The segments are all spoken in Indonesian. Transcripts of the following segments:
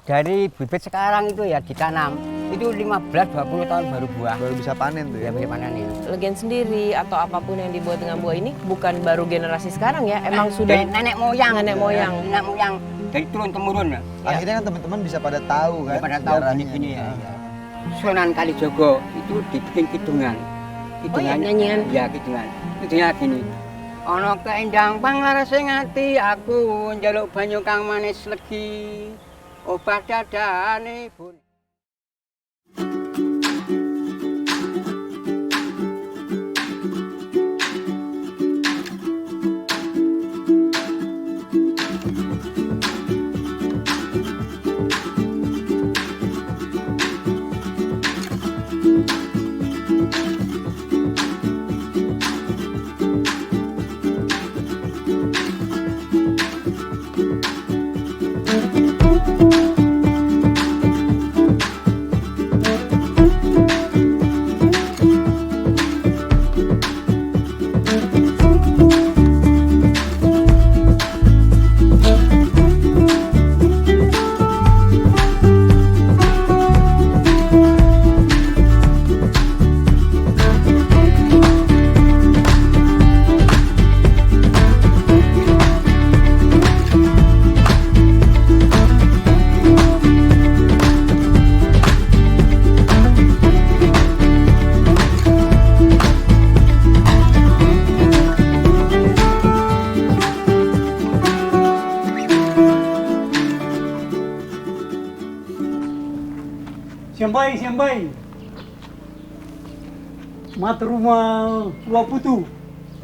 dari bibit sekarang itu ya ditanam itu 15-20 tahun baru buah. Baru bisa panen tuh Ya ya. bisa panen ya. Legen sendiri atau apapun yang dibuat dengan buah ini bukan baru generasi sekarang ya, emang Dari sudah nenek moyang. Nenek moyang. Nenek moyang dari turun temurun. Ya. Akhirnya kan teman-teman bisa pada tahu kan. Pada tahu sejarahnya. gini-gini ya. Sunan Kalijogo itu dibikin kidungan. nyanyian. Ya kidungan. Kidungan gini. Ana keendang panglaras ing ati aku njaluk banyu kang manis legi. Obat dadane bun. Siambai, mata rumah Luaputu,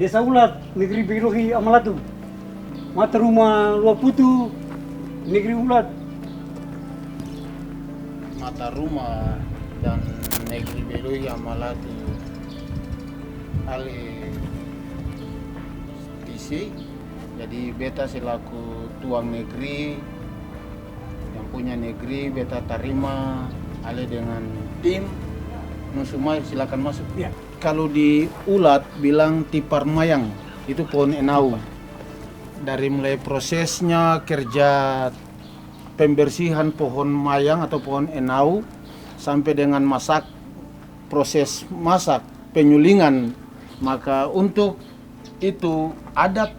Desa Ulat, Negeri Birohi Amalatu. Mata rumah Luaputu, Negeri Ulat. Mata rumah dan negeri Birohi Amalatu Ali TC. Jadi beta selaku tuang negeri yang punya negeri, beta tarima ale dengan tim. Nusumai silakan masuk. Ya. Kalau di Ulat bilang tipar mayang, itu pohon enau. Dari mulai prosesnya kerja pembersihan pohon mayang atau pohon enau sampai dengan masak, proses masak, penyulingan. Maka untuk itu adat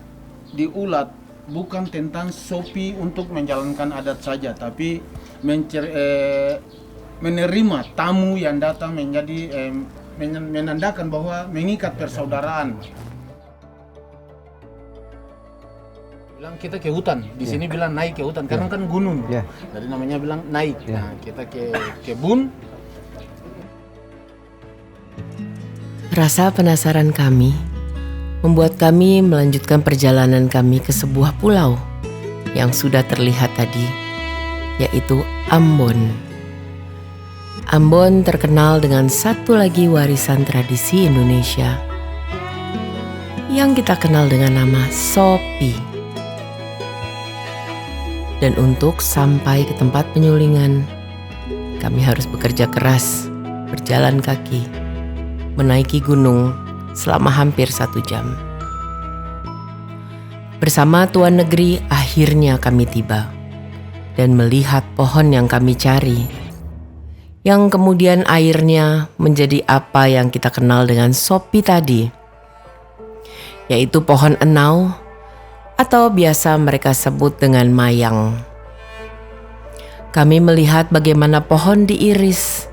di Ulat bukan tentang sopi untuk menjalankan adat saja, tapi menerima tamu yang datang menjadi menandakan bahwa mengikat persaudaraan. Bilang kita ke hutan, di sini bilang naik ke hutan karena kan gunung. Jadi namanya bilang naik. Nah, kita ke kebun. Rasa penasaran kami membuat kami melanjutkan perjalanan kami ke sebuah pulau yang sudah terlihat tadi, yaitu Ambon. Ambon terkenal dengan satu lagi warisan tradisi Indonesia yang kita kenal dengan nama Sopi. Dan untuk sampai ke tempat penyulingan, kami harus bekerja keras, berjalan kaki, menaiki gunung selama hampir 1 jam. Bersama Tuan Negeri akhirnya kami tiba dan melihat pohon yang kami cari, yang kemudian airnya menjadi apa yang kita kenal dengan sopi tadi, yaitu pohon enau atau biasa mereka sebut dengan mayang. Kami melihat bagaimana pohon diiris,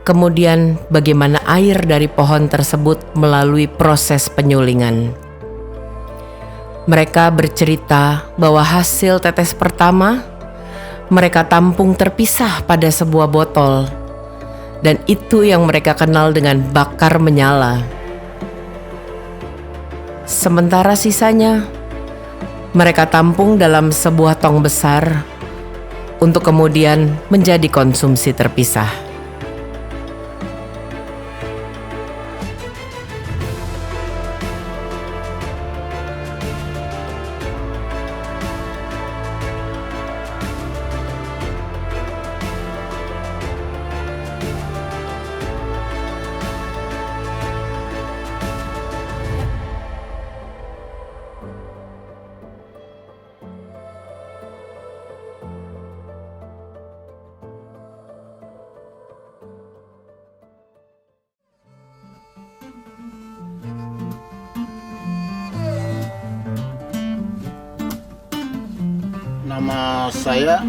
kemudian bagaimana air dari pohon tersebut melalui proses penyulingan. Mereka bercerita bahwa hasil tetes pertama mereka tampung terpisah pada sebuah botol, dan itu yang mereka kenal dengan bakar menyala. Sementara sisanya mereka tampung dalam sebuah tong besar untuk kemudian menjadi konsumsi terpisah. Nama saya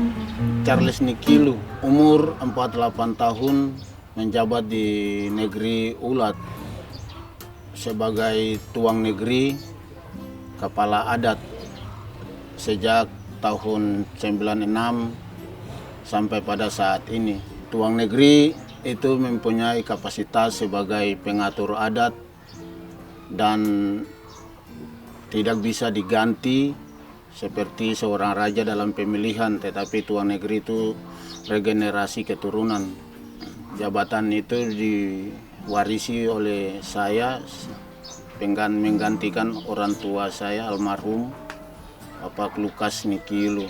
Charles Nikilu, umur 48 tahun, menjabat di negeri Ulat sebagai tuang negeri kepala adat sejak tahun 96 sampai pada saat ini. Tuang negeri itu mempunyai kapasitas sebagai pengatur adat dan tidak bisa diganti seperti seorang raja dalam pemilihan, tetapi tuan negeri itu regenerasi keturunan. Jabatan itu diwarisi oleh saya menggantikan orang tua saya almarhum Bapak Lukas Nikilu.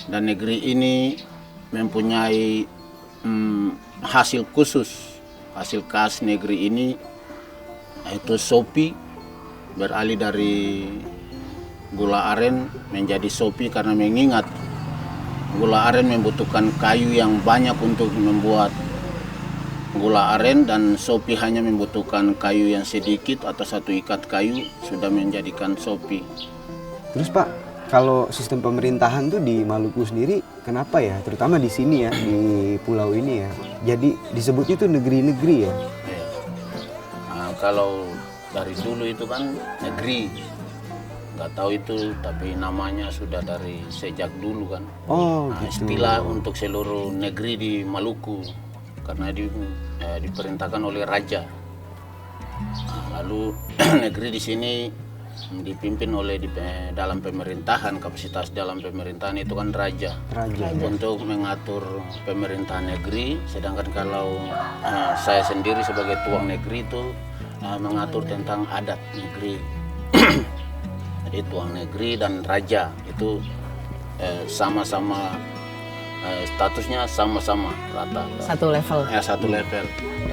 Dan negeri ini mempunyai hasil khusus, hasil khas negeri ini, yaitu sopi, beralih dari gula aren menjadi sopi karena mengingat gula aren membutuhkan kayu yang banyak untuk membuat gula aren, dan sopi hanya membutuhkan kayu yang sedikit atau satu ikat kayu sudah menjadikan sopi. Terus Pak, kalau sistem pemerintahan tuh di Maluku sendiri kenapa ya, terutama di sini ya, di pulau ini ya, jadi disebutnya itu negeri-negeri ya? Nah, kalau dari dulu itu kan negeri, nggak tahu itu, tapi namanya sudah dari sejak dulu kan. Oh, Nah, gitu. istilah untuk seluruh negeri di Maluku karena diperintahkan oleh raja. Nah, lalu negeri di sini dipimpin oleh dalam pemerintahan, kapasitas dalam pemerintahan itu kan raja. Untuk mengatur pemerintahan negeri, sedangkan kalau saya sendiri sebagai tuang negeri itu mengatur tentang adat negeri. Jadi tuang negeri dan raja itu sama-sama statusnya sama-sama rata. Satu level. Ya, satu level.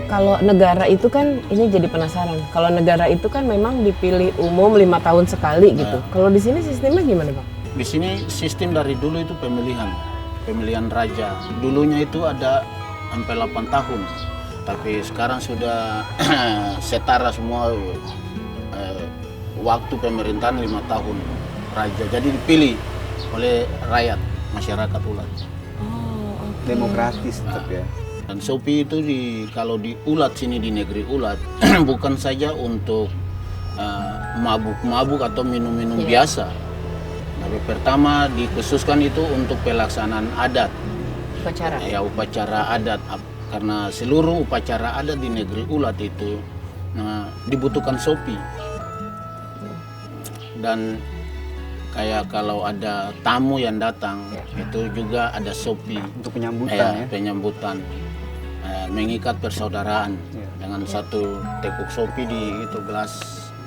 Kalau negara itu kan, ini jadi penasaran. Kalau negara itu kan memang dipilih umum 5 tahun sekali gitu. Kalau di sini sistemnya gimana, Bang? Di sini sistem dari dulu itu pemilihan raja. Dulunya itu ada sampai 8 tahun, tapi sekarang sudah setara semua, waktu pemerintahan 5 tahun raja. Jadi dipilih oleh rakyat, masyarakat Ulat. Demokratis tetap ya. Dan sopi itu kalau di Ulat sini, di negeri Ulat, bukan saja untuk mabuk-mabuk atau minum-minum biasa. Tapi pertama dikhususkan itu untuk pelaksanaan adat. Upacara? Ya, upacara adat. Karena seluruh upacara adat di negeri Ulat itu dibutuhkan sopi. Dan kayak kalau ada tamu yang datang, itu juga ada sopi. Untuk penyambutan ya? Penyambutan. Mengikat persaudaraan dengan satu teguk sopi di itu gelas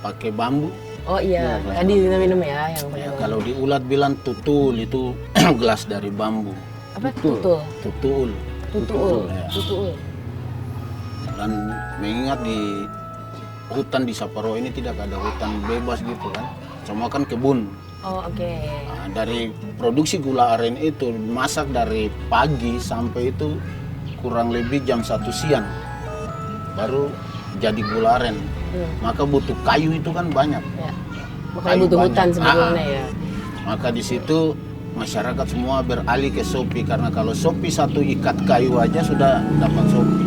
pakai bambu. Oh iya, tadi kita minum ya yang pakai bambu. Kalau di Ulat bilang tutul, itu gelas dari bambu. Apa? Tutul. Tutul. Tutul. Ya. Tutul. Dan mengingat di hutan di Saparo ini tidak ada hutan bebas gitu kan, semua kan kebun. Oh, oke. Nah, dari produksi gula aren itu masak dari pagi sampai itu kurang lebih jam 1 siang baru jadi gula aren. Maka butuh kayu itu kan banyak. Ya. Makanya Kayu butuh banyak. hutan sebetulnya ya. Maka di situ masyarakat semua beralih ke sopi, karena kalau sopi satu ikat kayu aja sudah dapat sopi.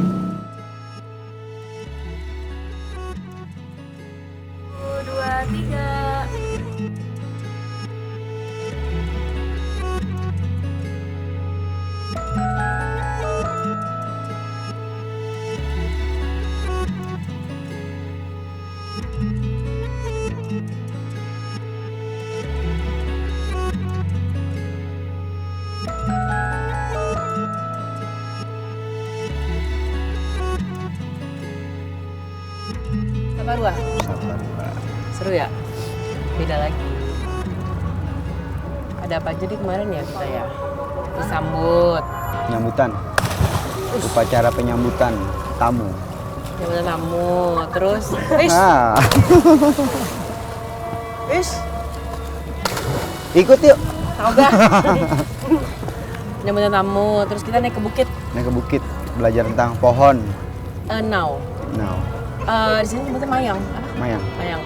Saparua. Seru ya? Beda lagi. Ada apa aja di kemarin ya kita ya? Disambut. Penyambutan. Upacara penyambutan tamu. Nyambutan tamu. Terus, wis. Wis. Ikut yuk. Ogah. Nyambutan tamu. Terus kita naik ke bukit. Naik ke bukit, belajar tentang pohon. Now. Di sini nyebutnya mayang. Apa? Mayang. Mayang.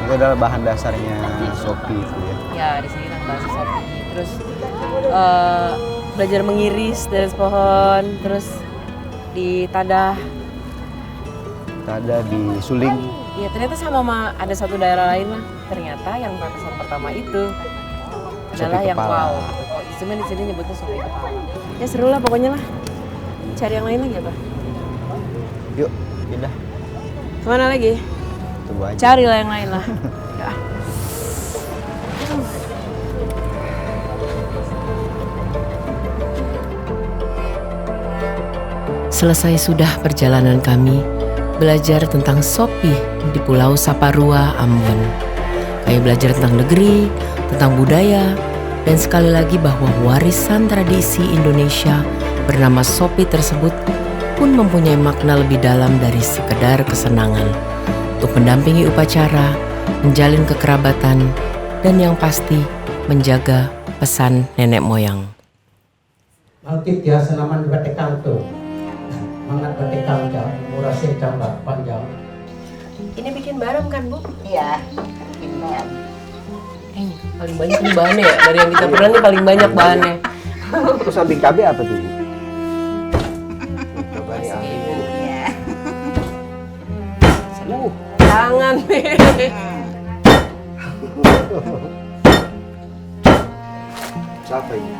Itu adalah bahan dasarnya sopi itu ya. Ya, di sini kita si Sophie. Terus belajar mengiris dari pohon, terus di tadah. Ada di Suling. Ya ternyata ada satu daerah lain lah. Ternyata yang batasan pertama itu adalah Sopi yang kepala. wow. Cuma di sini nyebutnya sopi kepala. Ya seru lah pokoknya lah. Cari yang lain lagi apa? Yuk, pindah. Kemana lagi? Tunggu aja. Cari lah yang lain lah. Ya. Selesai sudah perjalanan kami belajar tentang Sopi di Pulau Saparua, Ambon. Kayak belajar tentang negeri, tentang budaya, dan sekali lagi bahwa warisan tradisi Indonesia bernama Sopi tersebut pun mempunyai makna lebih dalam dari sekedar kesenangan untuk mendampingi upacara, menjalin kekerabatan, dan yang pasti menjaga pesan nenek moyang. Nanti biasa naman batekang tuh. Mangat batekang jam, murah jam panjang. Ini bikin bareng kan, Bu? Iya, benar. Paling banyak ini bahannya ya, dari yang kita pernah nih paling banyak bahannya. Terus samping KB apa tuh? Coba nih aku. Iya. Jangan nih. Siapa ini?